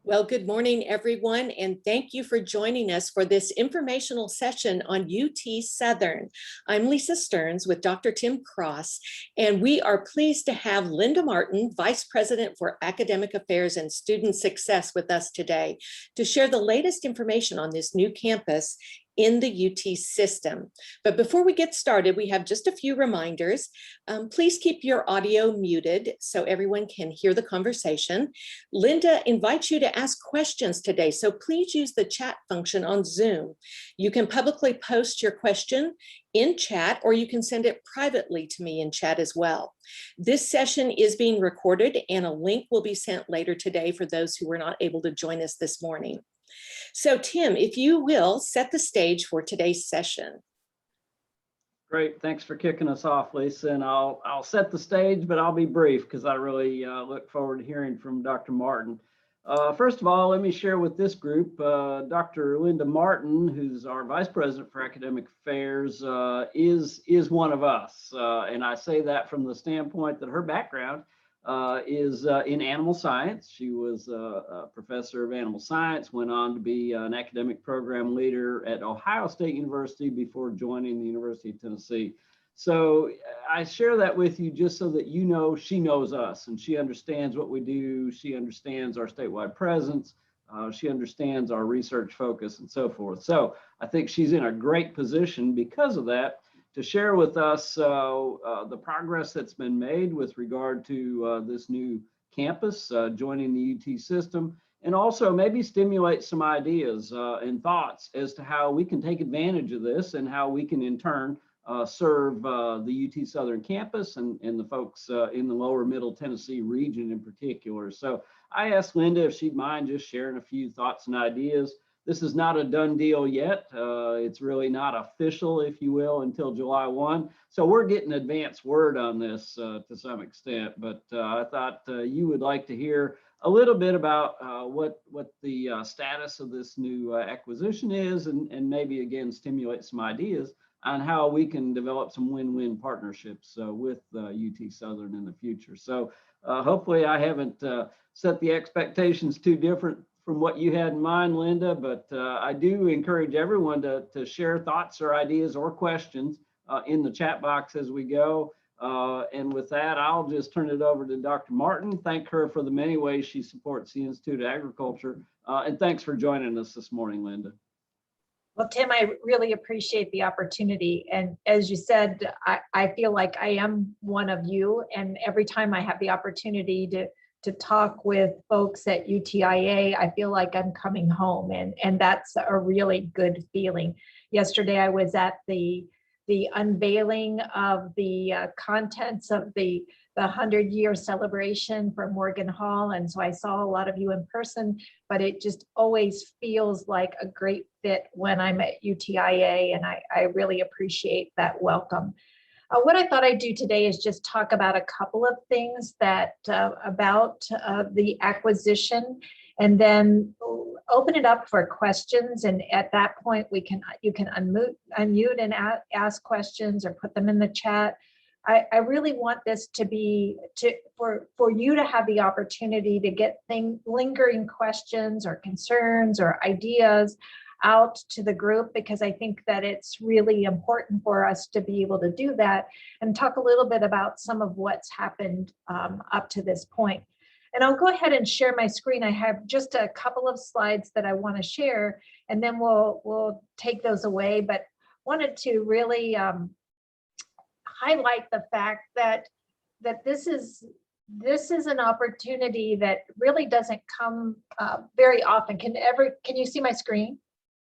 Well, good morning, everyone, and thank you for joining us for this informational session on UT Southern. I'm Lisa Stearns with Dr. Tim Cross, and we are pleased to have Linda Martin, Vice President for Academic Affairs and Student Success, with us today to share the latest information on this new campus in the UT system. But before we get started, we have just a few reminders. Please keep your audio muted so everyone can hear the conversation. Linda invites you to ask questions today, so please use the chat function on Zoom. You can publicly post your question in chat, or you can send it privately to me in chat as well. This session is being recorded, and a link will be sent later today for those who were not able to join us this morning. So Tim, if you will, set the stage for today's session. Great, thanks for kicking us off, Lisa. And I'll set the stage, but I'll be brief because I really look forward to hearing from Dr. Martin. First of all, let me share with this group, Dr. Linda Martin, who's our Vice President for Academic Affairs, is one of us. And I say that from the standpoint that her background is in animal science. She was a professor of animal science, went on to be an academic program leader at Ohio State University before joining the University of Tennessee. So I share that with you just so that you know she knows us and she understands what we do. She understands our statewide presence. She understands our research focus and so forth. So I think she's in a great position because of that to share with us the progress that's been made with regard to this new campus joining the UT system, and also maybe stimulate some ideas and thoughts as to how we can take advantage of this and how we can in turn serve the UT Southern campus and the folks in the lower middle Tennessee region in particular. So I asked Linda if she'd mind just sharing a few thoughts and ideas. This is not a done deal yet. It's really not official, if you will, until July 1. So we're getting advance word on this to some extent, but I thought you would like to hear a little bit about what the status of this new acquisition is, and maybe again stimulate some ideas on how we can develop some win-win partnerships with UT Southern in the future. So hopefully I haven't set the expectations too different from what you had in mind, Linda, but I do encourage everyone to share thoughts or ideas or questions in the chat box as we go. And with that, I'll just turn it over to Dr. Martin. Thank her for the many ways she supports the Institute of Agriculture. And thanks for joining us this morning, Linda. Well, Tim, I really appreciate the opportunity. And as you said, I feel like I am one of you. And every time I have the opportunity to talk with folks at UTIA, I feel like I'm coming home, and that's a really good feeling. Yesterday, I was at the unveiling of the contents of the 100-year celebration for Morgan Hall, and so I saw a lot of you in person, but it just always feels like a great fit when I'm at UTIA, and I really appreciate that welcome. What I thought I'd do today is just talk about a couple of things that about the acquisition, and then open it up for questions. And at that point, you can unmute and ask questions or put them in the chat. I really want this to be for you to have the opportunity to get lingering questions or concerns or ideas out to the group, because I think that it's really important for us to be able to do that and talk a little bit about some of what's happened up to this point. And I'll go ahead and share my screen. I have just a couple of slides that I want to share, and then we'll take those away, but wanted to really highlight the fact that this is an opportunity that really doesn't come very often. Can you see my screen?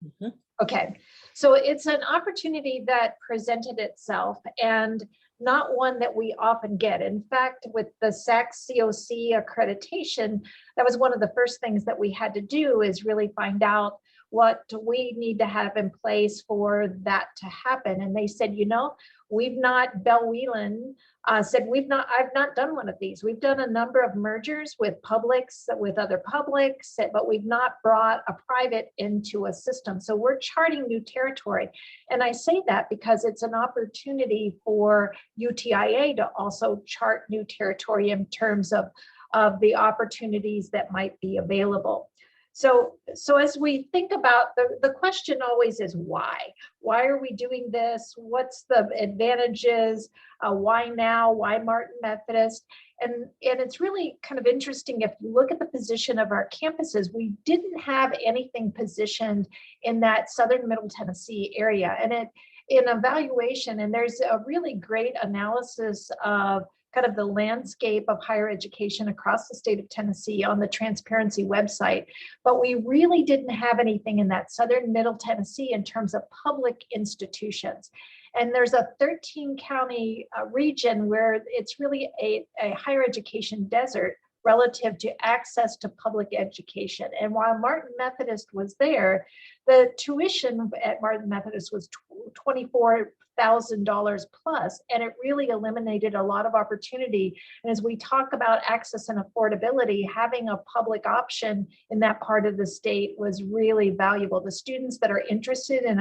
Mm-hmm. Okay, so it's an opportunity that presented itself, and not one that we often get. In fact, with the SACS COC accreditation, that was one of the first things that we had to do, is really find out what we need to have in place for that to happen. And they said, you know, we've not, Bell Whelan said, I've not done one of these. We've done a number of mergers with publics, with other publics, but we've not brought a private into a system. So we're charting new territory. And I say that because it's an opportunity for UTIA to also chart new territory in terms of the opportunities that might be available. So as we think about the question always is why? Why are we doing this? What's the advantages? Why now? Why Martin Methodist? And it's really kind of interesting if you look at the position of our campuses, we didn't have anything positioned in that Southern Middle Tennessee area. And in evaluation, and there's a really great analysis of kind of the landscape of higher education across the state of Tennessee on the Transparency website, but we really didn't have anything in that Southern Middle Tennessee in terms of public institutions. And there's a 13 county region where it's really a higher education desert relative to access to public education. And while Martin Methodist was there, the tuition at Martin Methodist was $24,000 plus, and it really eliminated a lot of opportunity. And as we talk about access and affordability, having a public option in that part of the state was really valuable. The students that are interested in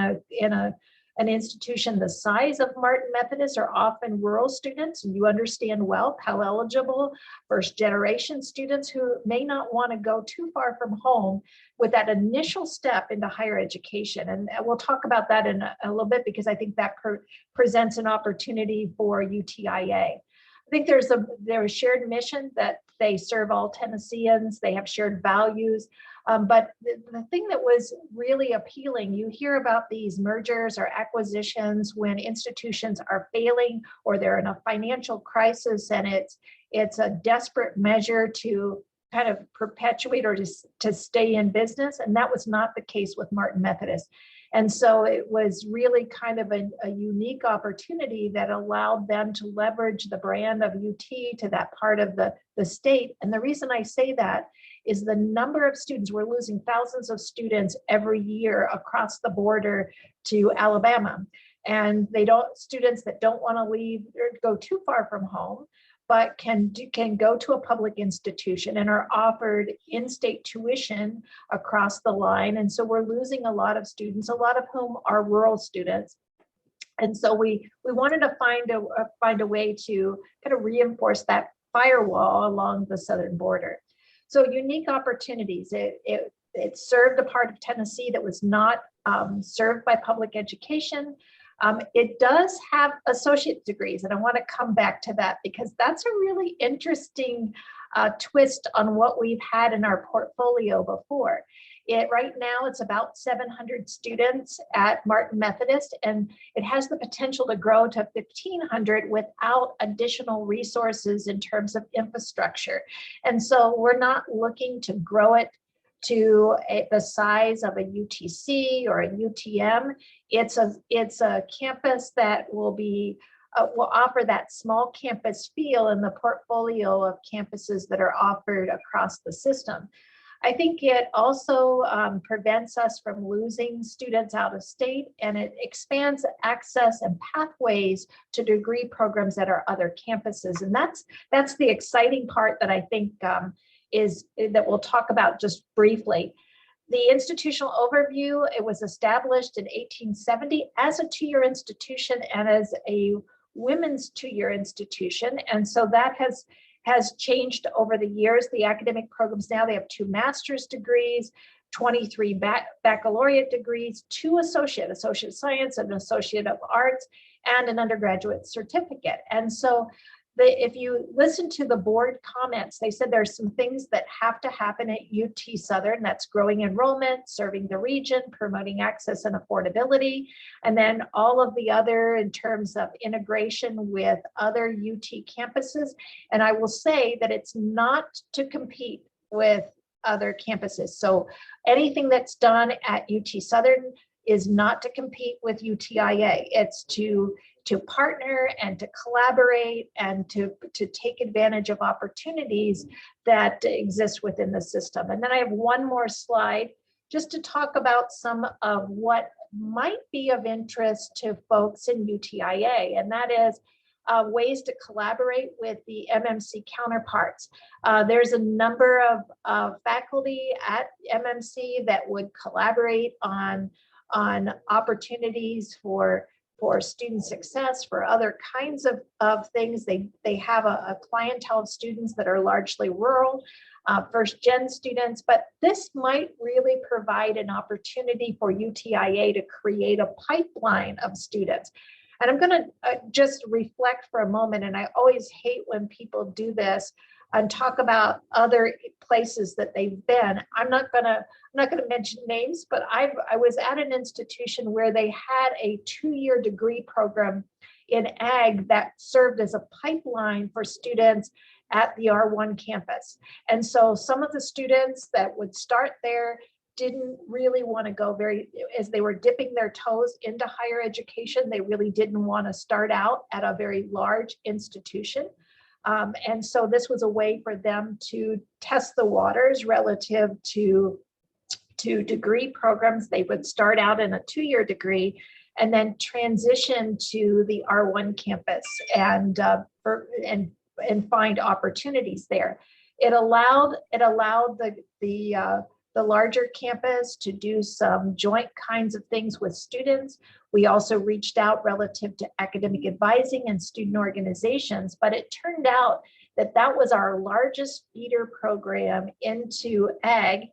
an institution the size of Martin Methodist are often rural students, and you understand well Pell eligible first generation students who may not want to go too far from home with that initial step into higher education. And we'll talk about that in a little bit, because I think that presents an opportunity for UTIA. I think there's a shared mission that they serve all Tennesseans. They have shared values. But the thing that was really appealing, you hear about these mergers or acquisitions when institutions are failing or they're in a financial crisis, and it's a desperate measure to kind of perpetuate or to stay in business. And that was not the case with Martin Methodist. And so it was really kind of a unique opportunity that allowed them to leverage the brand of UT to that part of the state. And the reason I say that is the number of students, we're losing thousands of students every year across the border to Alabama. And students that don't want to leave or go too far from home, but can go to a public institution and are offered in-state tuition across the line. And so we're losing a lot of students, a lot of whom are rural students. And so we wanted to find a way to kind of reinforce that firewall along the southern border. So unique opportunities. It served a part of Tennessee that was not served by public education. It does have associate degrees, and I want to come back to that because that's a really interesting twist on what we've had in our portfolio before. Right now, it's about 700 students at Martin Methodist, and it has the potential to grow to 1,500 without additional resources in terms of infrastructure. And so we're not looking to grow it to the size of a UTC or a UTM. It's a campus that will offer that small campus feel in the portfolio of campuses that are offered across the system. I think it also prevents us from losing students out of state, and it expands access and pathways to degree programs at our other campuses. And that's the exciting part that I think that we'll talk about just briefly. The institutional overview, it was established in 1870 as a two-year institution and as a women's two-year institution. And so that has changed over the years. The academic programs now, they have 2 master's degrees, 23 baccalaureate degrees, 2 associate of science, an associate of arts, and an undergraduate certificate. And so if you listen to the board comments, they said there's some things that have to happen at UT Southern. That's growing enrollment, serving the region, promoting access and affordability, and then all of the other in terms of integration with other UT campuses. And I will say that it's not to compete with other campuses. So anything that's done at UT Southern is not to compete with UTIA. It's to partner and to collaborate and to take advantage of opportunities that exist within the system. And then I have one more slide just to talk about some of what might be of interest to folks in UTIA. And that is, ways to collaborate with the MMC counterparts. There's a number of faculty at MMC that would collaborate on opportunities for student success, for other kinds of things. They have a clientele of students that are largely rural, first-gen students, but this might really provide an opportunity for UTIA to create a pipeline of students. And I'm going to just reflect for a moment, and I always hate when people do this and talk about other places that they've been. I'm not going to mention names, but I was at an institution where they had a 2-year degree program in ag that served as a pipeline for students at the R1 campus. And so some of the students that would start there didn't really want to go as they were dipping their toes into higher education, they really didn't want to start out at a very large institution. And so this was a way for them to test the waters relative to degree programs. They would start out in a 2-year degree and then transition to the R1 campus and find opportunities there. It allowed the larger campus to do some joint kinds of things with students. We also reached out relative to academic advising and student organizations, but it turned out that that was our largest feeder program into ag,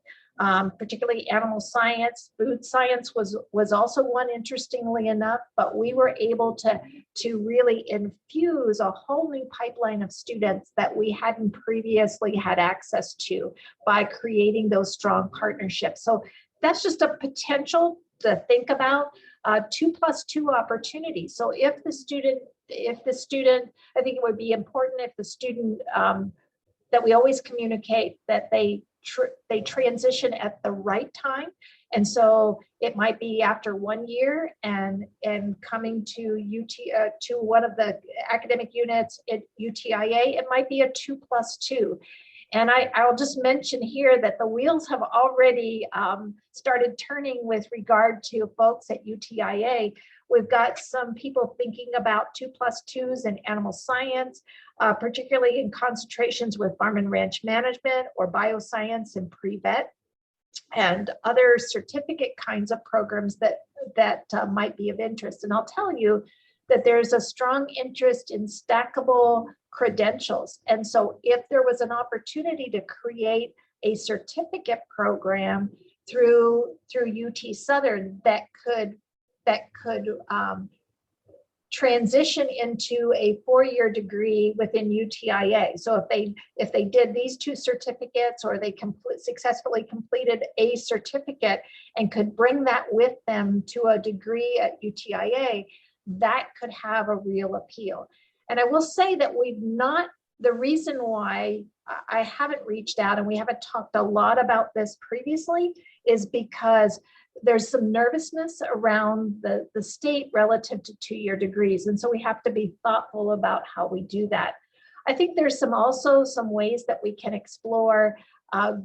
particularly animal science. Food science was also one, interestingly enough, but we were able to really infuse a whole new pipeline of students that we hadn't previously had access to by creating those strong partnerships. So that's just a potential to think about, 2+2 opportunities. So if the student, I think it would be important if the student, that we always communicate that they transition at the right time. And so it might be after 1 year and coming to to one of the academic units at UTIA, it might be a 2+2. And I'll just mention here that the wheels have already started turning with regard to folks at UTIA. We've got some people thinking about 2+2s in animal science, particularly in concentrations with farm and ranch management or bioscience and pre-vet, and other certificate kinds of programs that might be of interest. And I'll tell you that there's a strong interest in stackable credentials. And so if there was an opportunity to create a certificate program through UT Southern that could transition into a 4-year degree within UTIA. So if they did these 2 certificates, or they successfully completed a certificate and could bring that with them to a degree at UTIA, that could have a real appeal. And I will say that the reason why I haven't reached out and we haven't talked a lot about this previously is because there's some nervousness around the state relative to 2-year degrees. And so we have to be thoughtful about how we do that. I think there's also some ways that we can explore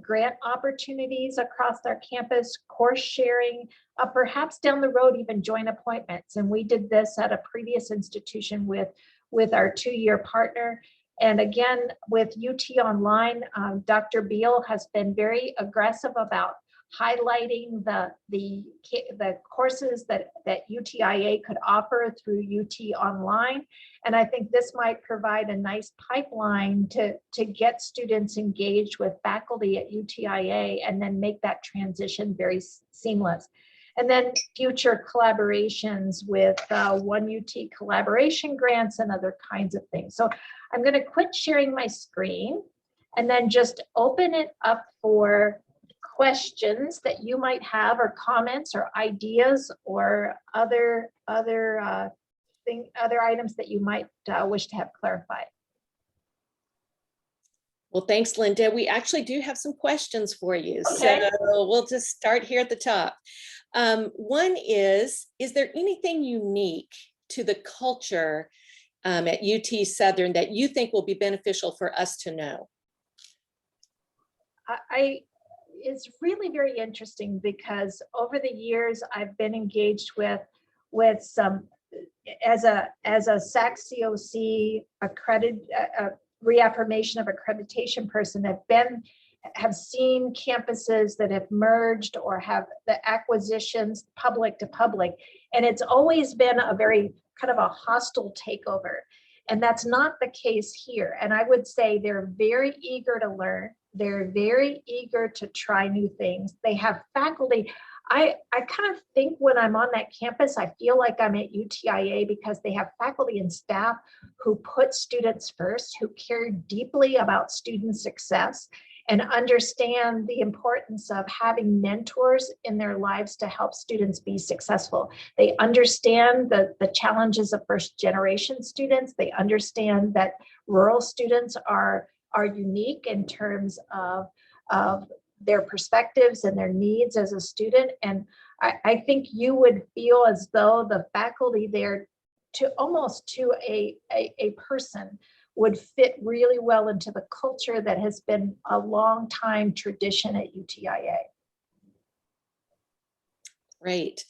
grant opportunities across our campus, course sharing, perhaps down the road, even joint appointments. And we did this at a previous institution with our 2-year partner. And again, with UT Online, Dr. Beal has been very aggressive about highlighting the courses that UTIA could offer through UT Online. And I think this might provide a nice pipeline to get students engaged with faculty at UTIA and then make that transition very seamless. And then future collaborations with One UT collaboration grants and other kinds of things. So I'm going to quit sharing my screen and then just open it up for questions that you might have, or comments or ideas, or other items that you might wish to have clarified. Well, thanks, Linda. We actually do have some questions for you. Okay. So we'll just start here at the top. One is there anything unique to the culture at UT Southern that you think will be beneficial for us to know? It's really very interesting because over the years I've been engaged with some as a SAC COC reaffirmation of accreditation person, have seen campuses that have merged or have the acquisitions public to public, and it's always been a very kind of a hostile takeover, and that's not the case here. And I would say they're very eager to learn. They're very eager to try new things. They have faculty. I kind of think when I'm on that campus, I feel like I'm at UTIA because they have faculty and staff who put students first, who care deeply about student success and understand the importance of having mentors in their lives to help students be successful. They understand the challenges of first generation students. They understand that rural students are unique in terms of their perspectives and their needs as a student. And I think you would feel as though the faculty there to almost to a person would fit really well into the culture that has been a long time tradition at UTIA. Great.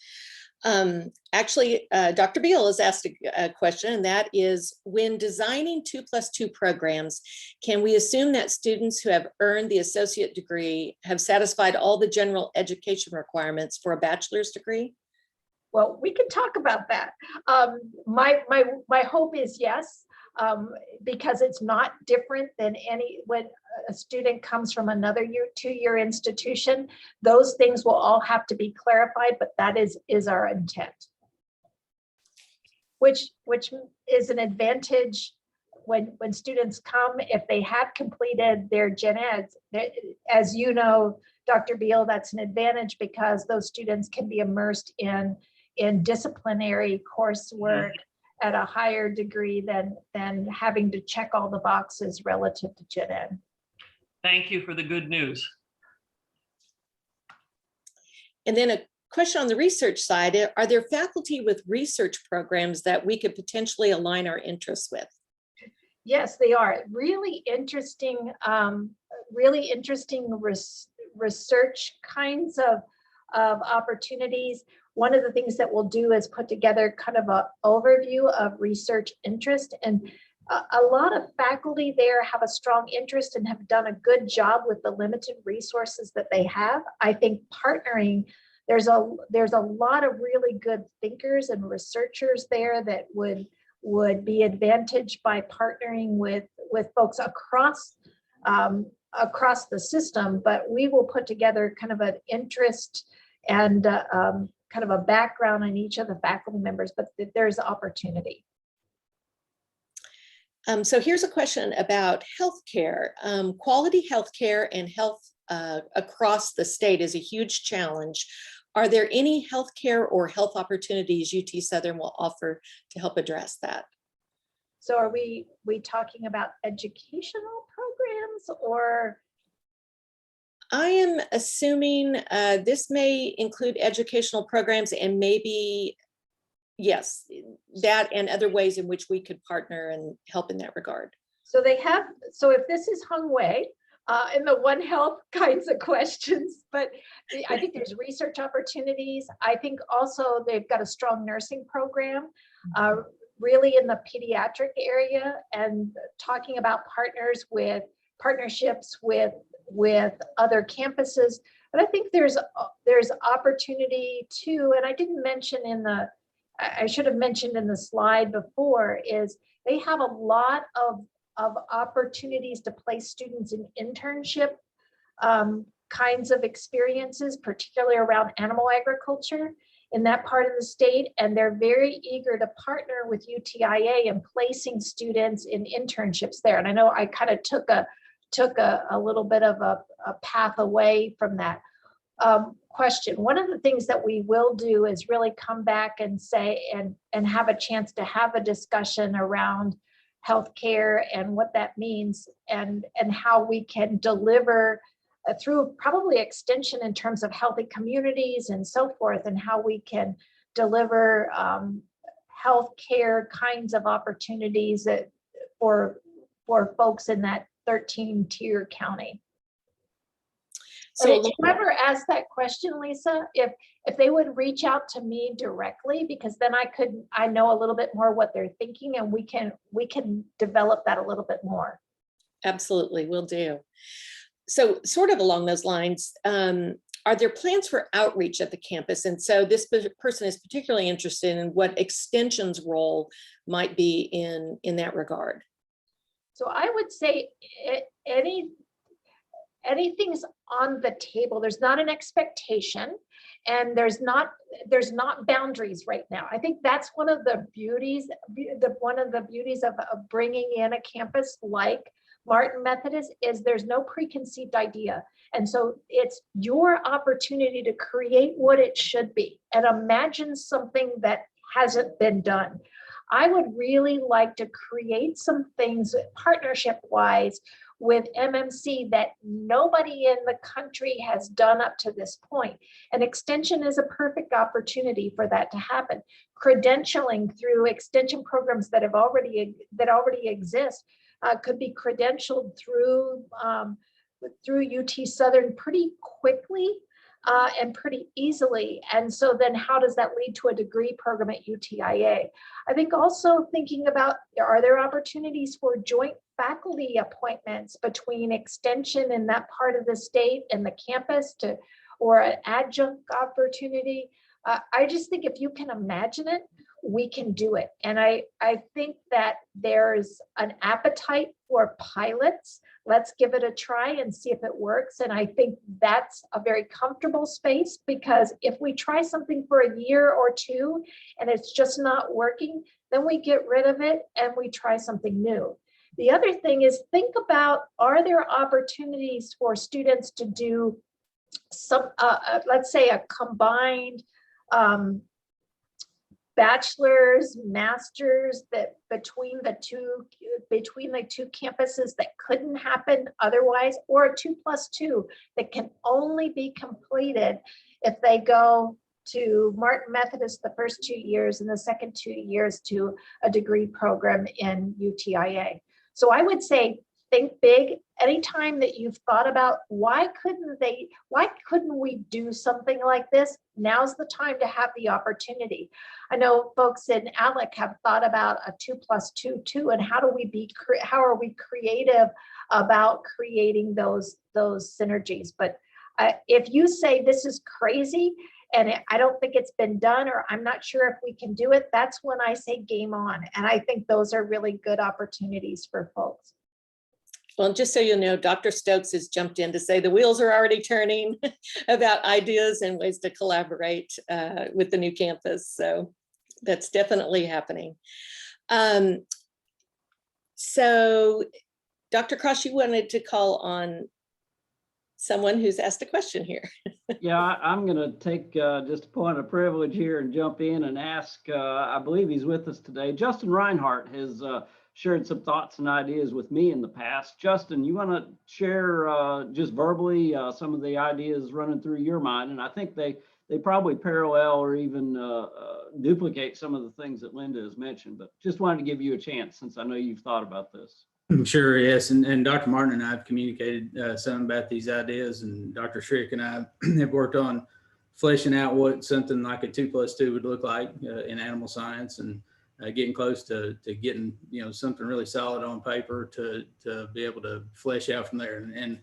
Actually, Dr. Beal has asked a question, and that is, when designing 2+2 programs, can we assume that students who have earned the associate degree have satisfied all the general education requirements for a bachelor's degree? Well, we can talk about that. My hope is yes, because it's not different than when a student comes from another two-year institution. Those things will all have to be clarified, but that is our intent. Which is an advantage when students come, if they have completed their gen eds. As you know, Dr. Beal, that's an advantage because those students can be immersed in disciplinary coursework at a higher degree than having to check all the boxes relative to gen ed. Thank you for the good news. And then a question on the research side, are there faculty with research programs that we could potentially align our interests with? Yes, they are. Really interesting research kinds of opportunities. One of the things that we'll do is put together kind of an overview of research interest, and a lot of faculty there have a strong interest and have done a good job with the limited resources that they have. I think partnering, there's a lot of really good thinkers and researchers there that would be advantaged by partnering with folks across the system, but we will put together kind of an interest and kind of a background on each of the faculty members, but there's opportunity. So here's a question about healthcare. Quality healthcare and health across the state is a huge challenge. Are there any healthcare or health opportunities UT Southern will offer to help address that? So are we talking about educational programs, or? I am assuming this may include educational programs and maybe, yes, that and other ways in which we could partner and help in that regard. So if this is Hung Wei in the One Health kinds of questions, but I think there's research opportunities. I think also they've got a strong nursing program, really in the pediatric area, and talking about partnerships with other campuses. But I think there's opportunity too, and I didn't mention I should have mentioned in the slide before, is they have a lot of opportunities to place students in internship kinds of experiences, particularly around animal agriculture in that part of the state. And they're very eager to partner with UTIA in placing students in internships there. And I know I kind of took a little bit of a path away from that question. One of the things that we will do is really come back and say and have a chance to have a discussion around healthcare and what that means, and how we can deliver through probably extension in terms of healthy communities and so forth, and how we can deliver healthcare kinds of opportunities for folks in that 13-tier county. So But if you ever asked that question, Lisa, if they would reach out to me directly, because then I know a little bit more what they're thinking, and we can develop that a little bit more. absolutely, will do. So sort of along those lines, are there plans for outreach at the campus? And so this person is particularly interested in what Extension's role might be in that regard. So I would say anything's on the table. There's not an expectation, and there's not boundaries right now. I think that's one of the beauties of bringing in a campus like Martin Methodist is there's no preconceived idea. And so it's your opportunity to create what it should be and imagine something that hasn't been done. I would really like to create some things partnership wise with MMC that nobody in the country has done up to this point. And Extension is a perfect opportunity for that to happen. Credentialing through extension programs that already exist could be credentialed through UT Southern pretty quickly and pretty easily. And so then how does that lead to a degree program at UTIA? I think also thinking about, are there opportunities for joint faculty appointments between Extension in that part of the state and the campus or an adjunct opportunity? I just think if you can imagine it, we can do it. And I think that there's an appetite for pilots. Let's give it a try and see if it works. And I think that's a very comfortable space, because if we try something for a year or two and it's just not working, then we get rid of it and we try something new. The other thing is, think about, are there opportunities for students to do some, let's say a combined bachelor's, master's, that between the two campuses that couldn't happen otherwise, or a 2+2 that can only be completed if they go to Martin Methodist the first 2 years and the second 2 years to a degree program in UTIA. So I would say, think big. Anytime that you've thought about why couldn't we do something like this, now's the time to have the opportunity. I know folks in ALEC have thought about a 2+2 too, and how are we creative about creating those synergies? But if you say this is crazy and I don't think it's been done, or I'm not sure if we can do it, that's when I say game on. And I think those are really good opportunities for folks. Well, just so you know, Dr. Stokes has jumped in to say the wheels are already turning about ideas and ways to collaborate with the new campus. So that's definitely happening. So Dr. Cross, you wanted to call on someone who's asked a question here. Yeah, I'm going to take just a point of privilege here and jump in and ask, I believe he's with us today. Justin Reinhardt has shared some thoughts and ideas with me in the past. Justin, you want to share just verbally some of the ideas running through your mind? And I think they probably parallel or even duplicate some of the things that Linda has mentioned, but just wanted to give you a chance since I know you've thought about this. Sure, yes. And Dr. Martin and I have communicated some about these ideas, and Dr. Schrick and I have worked on fleshing out what something like a 2+2 would look like in animal science, and getting close to getting something really solid on paper to be able to flesh out from there. And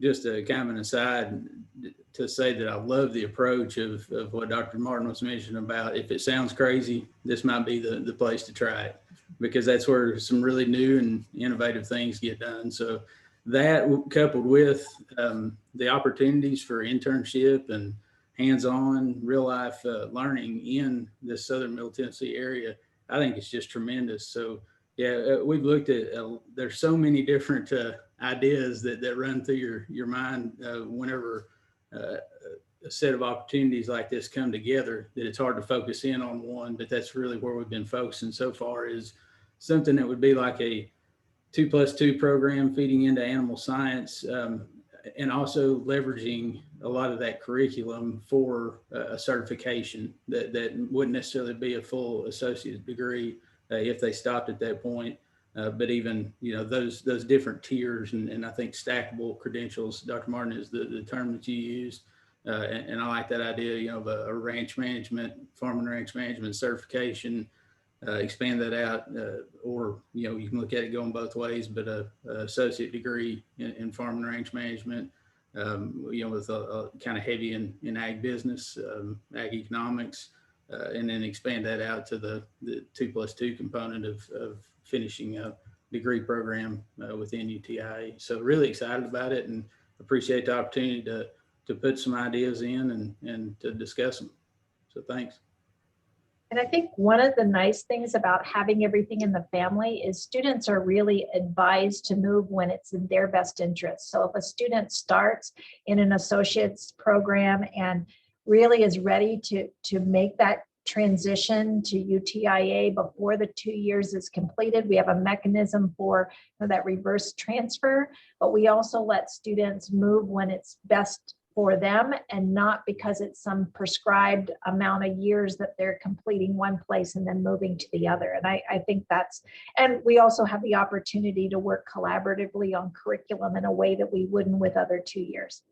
just a kind of an aside to say that I love the approach of what Dr. Martin was mentioning about, if it sounds crazy, this might be the place to try it, because that's where some really new and innovative things get done. So that, coupled with the opportunities for internship and hands-on real life learning in the Southern Middle Tennessee area, I think it's just tremendous. So yeah, we've looked at, there's so many different ideas that run through your mind whenever a set of opportunities like this come together, that it's hard to focus in on one, but that's really where we've been focusing so far, is something that would be like a 2+2 program feeding into animal science, and also leveraging a lot of that curriculum for a certification that wouldn't necessarily be a full associate degree if they stopped at that point. But even, those different tiers and I think stackable credentials, Dr. Martin, is the term that you used. And I like that idea, of a ranch management, farm and ranch management certification, expand that out, or, you can look at it going both ways, but a associate degree in farm and ranch management, with a kind of heavy in ag business, ag economics, and then expand that out to the 2+2 component of finishing a degree program within UTI. So really excited about it and appreciate the opportunity to put some ideas in and to discuss them. So thanks. And I think one of the nice things about having everything in the family is students are really advised to move when it's in their best interest. So if a student starts in an associate's program and really is ready to make that transition to UTIA before the 2 years is completed, we have a mechanism for that reverse transfer, but we also let students move when it's best for them and not because it's some prescribed amount of years that they're completing one place and then moving to the other. And I think and we also have the opportunity to work collaboratively on curriculum in a way that we wouldn't with other 2 years.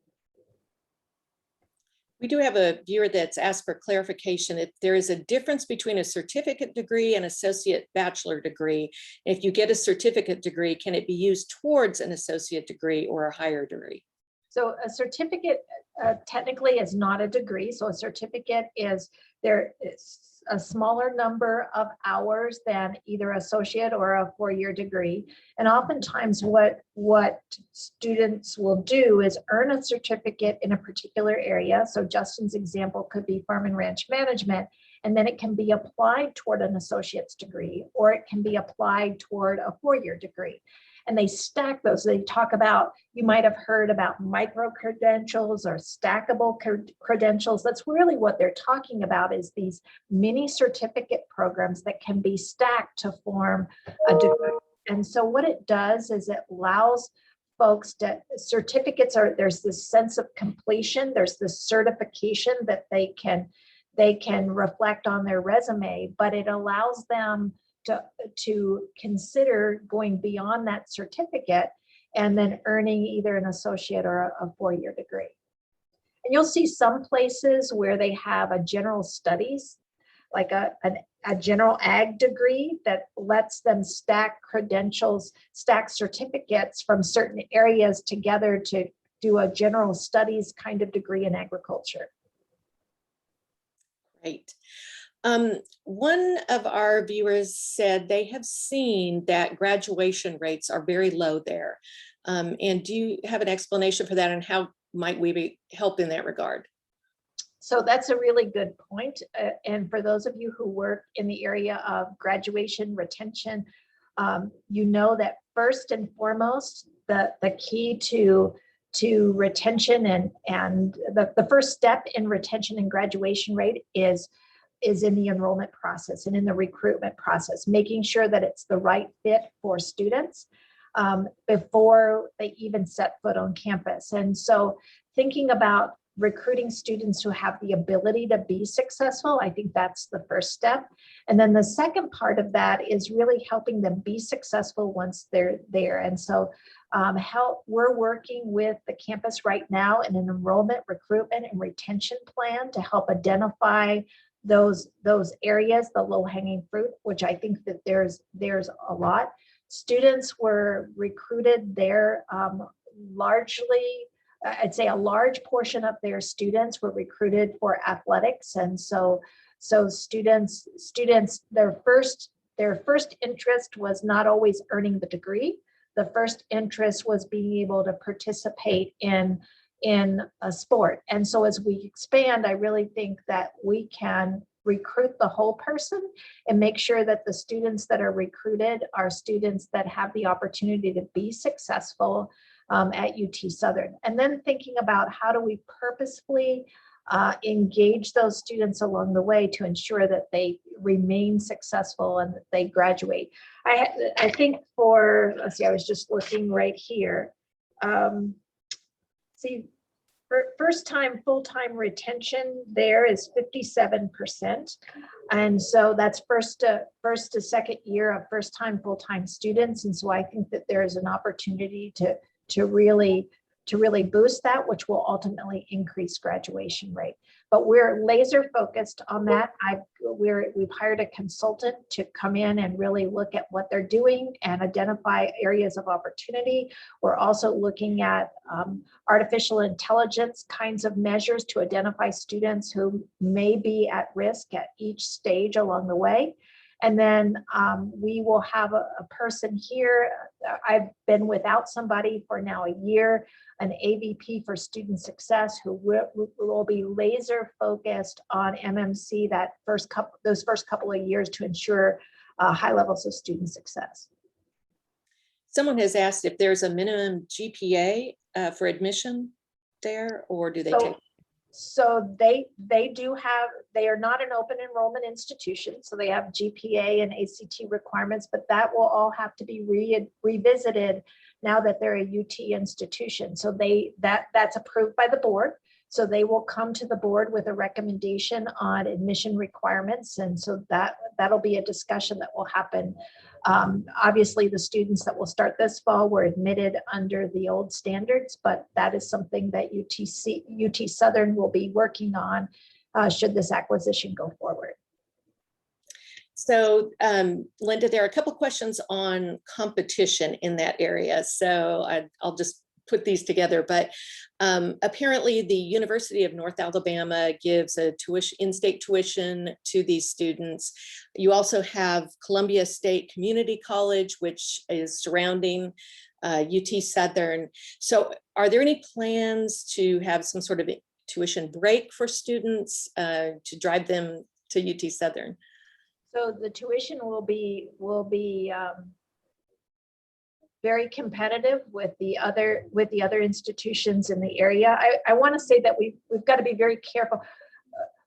We do have a viewer that's asked for clarification if there is a difference between a certificate degree and associate bachelor degree. If you get a certificate degree, can it be used towards an associate degree or a higher degree? So a certificate technically is not a degree. So a certificate is a smaller number of hours than either associate or a 4-year degree. And oftentimes what students will do is earn a certificate in a particular area. So Justin's example could be farm and ranch management, and then it can be applied toward an associate's degree, or it can be applied toward a 4-year degree. And they stack those. They talk about, you might have heard about micro credentials or stackable credentials. That's really what they're talking about, is these mini certificate programs that can be stacked to form a degree. And so what it does is it allows folks to, there's this sense of completion, there's this certification that they can reflect on their resume, but it allows them to consider going beyond that certificate and then earning either an associate or a 4-year degree. And you'll see some places where they have a general studies, like a general ag degree that lets them stack credentials, stack certificates from certain areas together to do a general studies kind of degree in agriculture. Great. One of our viewers said they have seen that graduation rates are very low there. And do you have an explanation for that, and how might we help in that regard? So that's a really good point. And for those of you who work in the area of graduation retention, you know that first and foremost, the key to retention and the first step in retention and graduation rate is in the enrollment process and in the recruitment process, making sure that it's the right fit for students before they even set foot on campus. And so thinking about recruiting students who have the ability to be successful, I think that's the first step. And then the second part of that is really helping them be successful once they're there. And so we're working with the campus right now in an enrollment, recruitment, and retention plan to help identify those areas, the low-hanging fruit, which I think that there's a lot. Students were recruited there largely, I'd say a large portion of their students were recruited for athletics. And so students, their first interest was not always earning the degree. The first interest was being able to participate in a sport. And so as we expand, I really think that we can recruit the whole person and make sure that the students that are recruited are students that have the opportunity to be successful at UT Southern. And then thinking about how do we purposefully engage those students along the way to ensure that they remain successful and that they graduate. I think let's see, I was just looking right here. See, first time full-time retention there is 57%. And so that's first to second year of first-time full-time students. And so I think that there is an opportunity to really boost that, which will ultimately increase graduation rate. But we're laser focused on that. We've hired a consultant to come in and really look at what they're doing and identify areas of opportunity. We're also looking at artificial intelligence kinds of measures to identify students who may be at risk at each stage along the way. And then we will have a person here. I've been without somebody for now a year, an AVP for student success who will be laser focused on MMC those first couple of years to ensure high levels of student success. Someone has asked if there's a minimum GPA for admission there, or do they take? So they are not an open enrollment institution, so they have GPA and ACT requirements, but that will all have to be revisited now that they're a UT institution. So that's approved by the board. So they will come to the board with a recommendation on admission requirements. And so that'll be a discussion that will happen. Obviously, the students that will start this fall were admitted under the old standards, but that is something that UT Southern will be working on should this acquisition go forward. So Linda, there are a couple questions on competition in that area. So I'll just put these together, but apparently the University of North Alabama gives a in-state tuition to these students. You also have Columbia State Community College, which is surrounding UT Southern. So are there any plans to have some sort of tuition break for students to drive them to UT Southern? So the tuition will be very competitive with the other institutions in the area. I want to say that we've got to be very careful.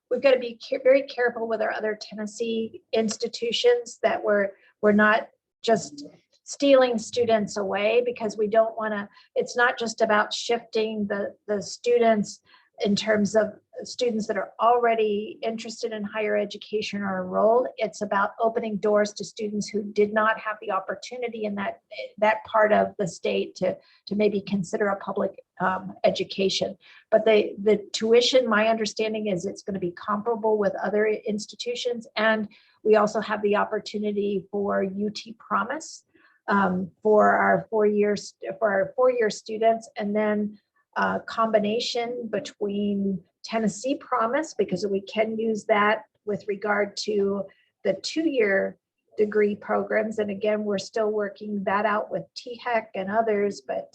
We've got to be very careful with our other Tennessee institutions that we're not just stealing students away, because we don't want to. It's not just about shifting the students in terms of students that are already interested in higher education or enrolled. It's about opening doors to students who did not have the opportunity in that part of the state to maybe consider a public education. But the tuition, my understanding is it's going to be comparable with other institutions. And we also have the opportunity for UT Promise for our four-year students, and then combination between Tennessee Promise, because we can use that with regard to the 2-year degree programs. And again, we're still working that out with THEC and others, but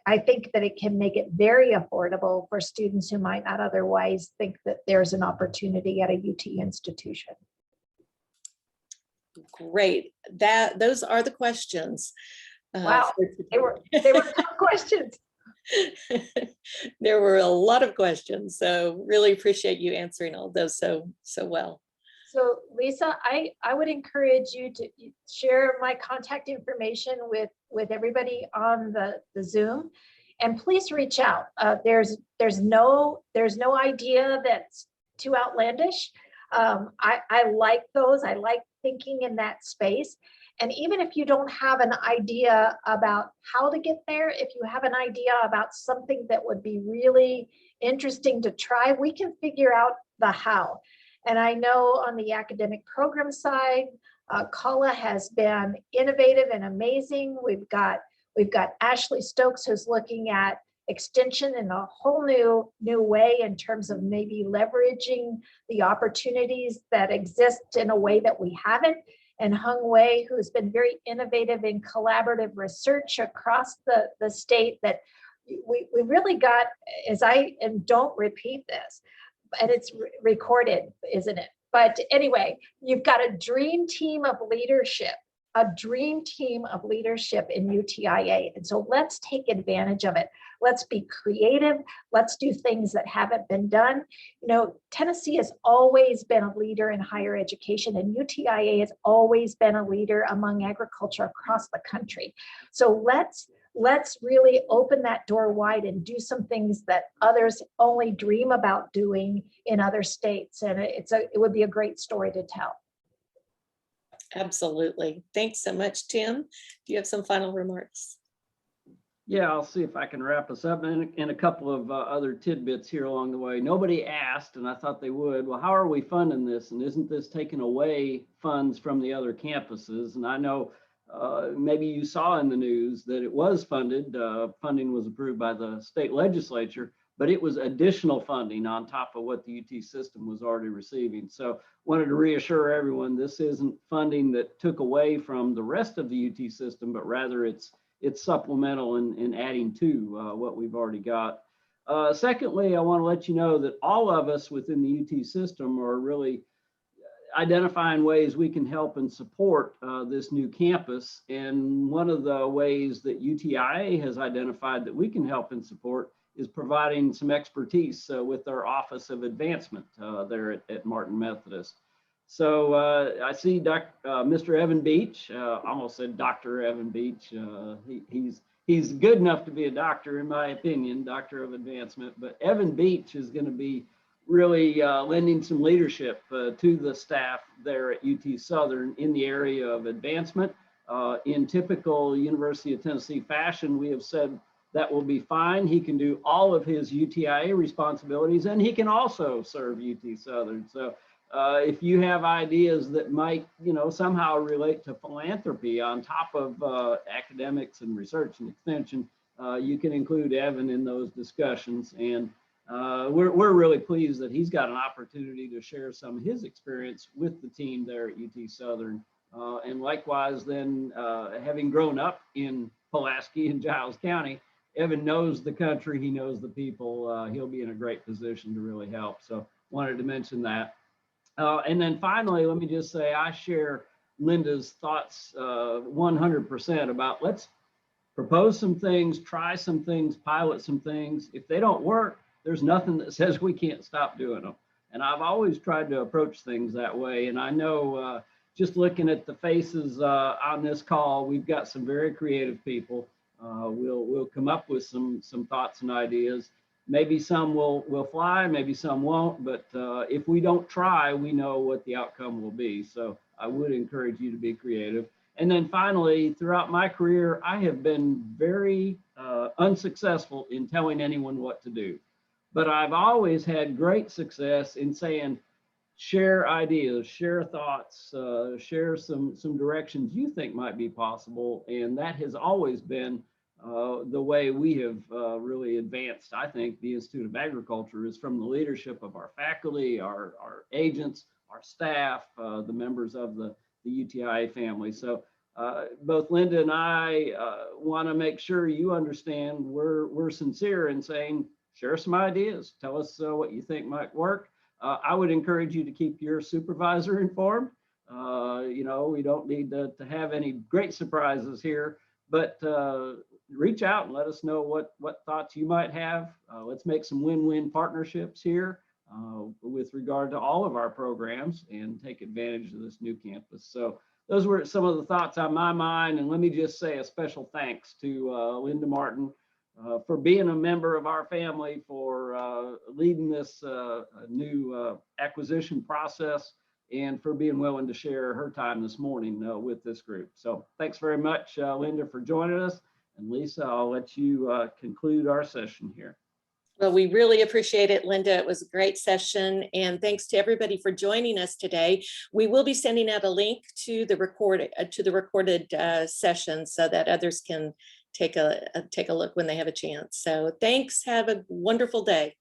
I think that it can make it very affordable for students who might not otherwise think that there's an opportunity at a UT institution. Great. Those are the questions. Wow, they were tough questions. There were a lot of questions, so really appreciate you answering all those so well. So Lisa, I would encourage you to share my contact information with everybody on the Zoom, and please reach out. There's no idea that's too outlandish. I like those. I like thinking in that space. And even if you don't have an idea about how to get there, if you have an idea about something that would be really interesting to try, we can figure out the how. And I know on the academic program side, Kala has been innovative and amazing. We've got Ashley Stokes, who's looking at extension in a whole new way in terms of maybe leveraging the opportunities that exist in a way that we haven't. And Hung Wei, who's been very innovative in collaborative research across the state, that we really got, and don't repeat this, and it's recorded, isn't it? But anyway, you've got a dream team of leadership in UTIA. And so let's take advantage of it. Let's be creative. Let's do things that haven't been done. You know, Tennessee has always been a leader in higher education, and UTIA has always been a leader among agriculture across the country. So let's let's really open that door wide and do some things that others only dream about doing in other states. And it would be a great story to tell. Absolutely. Thanks so much, Tim. Do you have some final remarks? Yeah, I'll see if I can wrap us up and a couple of other tidbits here along the way. Nobody asked, and I thought they would, well, how are we funding this? And isn't this taking away funds from the other campuses? And I know maybe you saw in the news that it was funded. Funding was approved by the state legislature, but it was additional funding on top of what the UT system was already receiving. So wanted to reassure everyone, this isn't funding that took away from the rest of the UT system, but rather it's supplemental and adding to what we've already got. Secondly, I want to let you know that all of us within the UT system are really identifying ways we can help and support this new campus. And one of the ways that UTIA has identified that we can help and support is providing some expertise with our Office of Advancement there at Martin Methodist. So I see Mr. Evan Beach, almost said Dr. Evan Beach. He's good enough to be a doctor, in my opinion, Doctor of Advancement. But Evan Beach is going to be really lending some leadership to the staff there at UT Southern in the area of advancement. In typical University of Tennessee fashion, we have said that will be fine. He can do all of his UTIA responsibilities, and he can also serve UT Southern. So if you have ideas that might, somehow relate to philanthropy on top of academics and research and extension, you can include Evan in those discussions. And we're really pleased that he's got an opportunity to share some of his experience with the team there at UT Southern. And likewise, then having grown up in Pulaski and Giles County, Evan knows the country, he knows the people, he'll be in a great position to really help. So wanted to mention that. And then finally, let me just say, I share Linda's thoughts 100% about let's propose some things, try some things, pilot some things. If they don't work, there's nothing that says we can't stop doing them. And I've always tried to approach things that way. And I know just looking at the faces on this call, we've got some very creative people. We'll come up with some thoughts and ideas. Maybe some will fly, maybe some won't, but if we don't try, we know what the outcome will be. So I would encourage you to be creative. And then finally, throughout my career, I have been very unsuccessful in telling anyone what to do. But I've always had great success in saying, share ideas, share thoughts, share some directions you think might be possible. And that has always been the way we have really advanced. I think the Institute of Agriculture is from the leadership of our faculty, our agents, our staff, the members of the UTIA family. So both Linda and I want to make sure you understand we're sincere in saying, share some ideas, tell us what you think might work. I would encourage you to keep your supervisor informed. We don't need to have any great surprises here, but reach out and let us know what thoughts you might have. Let's make some win-win partnerships here with regard to all of our programs and take advantage of this new campus. So those were some of the thoughts on my mind. And let me just say a special thanks to Linda Martin for being a member of our family, for leading this new acquisition process, and for being willing to share her time this morning with this group. So thanks very much, Linda, for joining us. And Lisa, I'll let you conclude our session here. Well, we really appreciate it, Linda. It was a great session. And thanks to everybody for joining us today. We will be sending out a link to the recorded session so that others can take a look when they have a chance. So thanks. Have a wonderful day.